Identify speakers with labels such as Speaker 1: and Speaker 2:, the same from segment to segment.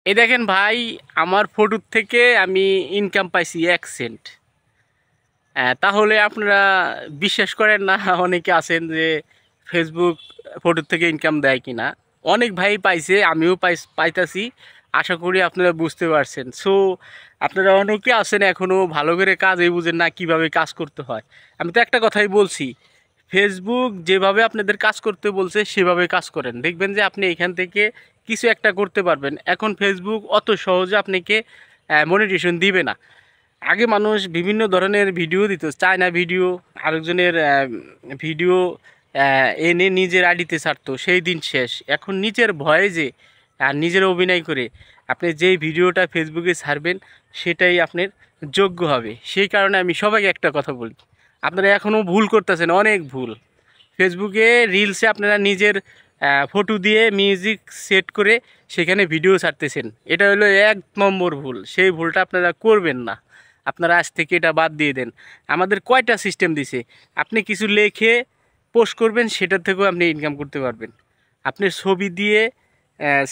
Speaker 1: এই দেখেন ভাই, আমার ফটোর থেকে আমি ইনকাম পাইছি 1 সেন্ট। তাহলে আপনারা বিশ্বাস করেন না? অনেকে আছেন যে ফেসবুক ফটোর থেকে ইনকাম দেয় কিনা। অনেক ভাই পাইছে, আমিও পাইতাছি। আশা করি আপনারা বুঝতে পারছেন। সো আপনারা অনেকে আছেন এখনও ভালো করে কাজই বুঝেন না, কিভাবে কাজ করতে হয়। আমি তো একটা কথাই বলছি, ফেসবুক যেভাবে আপনাদের কাজ করতে বলছে সেভাবে কাজ করেন, দেখবেন যে আপনি এখান থেকে কিছু একটা করতে পারবেন। এখন ফেসবুক অত সহজে আপনাকে মনিটেশন দিবে না। আগে মানুষ বিভিন্ন ধরনের ভিডিও দিত, চায়না ভিডিও, আরেকজনের ভিডিও এনে নিজের আইডিতে ছাড়তো, সেই দিন শেষ। এখন নিজের ভয়েসে আর নিজের অভিনয় করে আপনি যেই ভিডিওটা ফেসবুকে ছাড়বেন সেটাই আপনার যোগ্য হবে। সেই কারণে আমি সবাইকে একটা কথা বলি, আপনারা এখনও ভুল করতেছেন, অনেক ভুল। ফেসবুকে রিলসে আপনারা নিজের ফটো দিয়ে মিউজিক সেট করে সেখানে ভিডিও ছাড়তেছেন, এটা হলো 1 নম্বর ভুল। সেই ভুলটা আপনারা করবেন না। আপনারা আজ থেকে এটা বাদ দিয়ে দেন। আমাদের কয়টা সিস্টেম দিছে, আপনি কিছু লেখে পোস্ট করবেন, সেটার থেকেও আপনি ইনকাম করতে পারবেন। আপনি ছবি দিয়ে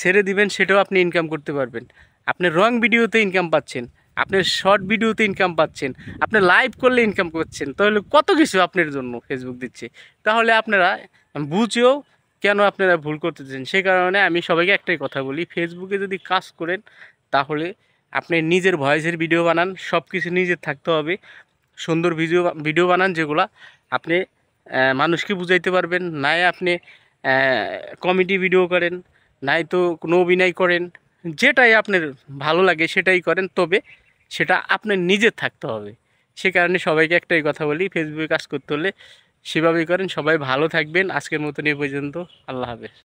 Speaker 1: ছেড়ে দিবেন, সেটাও আপনি ইনকাম করতে পারবেন। আপনি রং ভিডিওতে ইনকাম পাচ্ছেন, আপনি শর্ট ভিডিওতে ইনকাম পাচ্ছেন, আপনি লাইভ করলে ইনকাম করছেন। তাহলে কত কিছু আপনার জন্য ফেসবুক দিচ্ছে। তাহলে আপনারা বুঝেও কেন আপনারা ভুল করতেছেন? সেই কারণে আমি সবাইকে একটাই কথা বলি, ফেসবুকে যদি কাজ করেন তাহলে আপনি নিজের ভয়েসের ভিডিও বানান, সব কিছু নিজের থাকতে হবে। সুন্দর ভিডিও বানান যেগুলা আপনি মানুষকে বুঝাইতে পারবেন। নাই আপনি কমেডি ভিডিও করেন, নাই তো কোনো অভিনয় করেন, যেটাই আপনার ভালো লাগে সেটাই করেন, তবে সেটা আপনার নিজের থাকতে হবে। সে কারণে সবাইকে একটাই কথা বলি, ফেসবুকে কাজ করতে হলে সেভাবেই করেন। সবাই ভালো থাকবেন। আজকের মতন এই পর্যন্ত। আল্লাহ হাফেজ।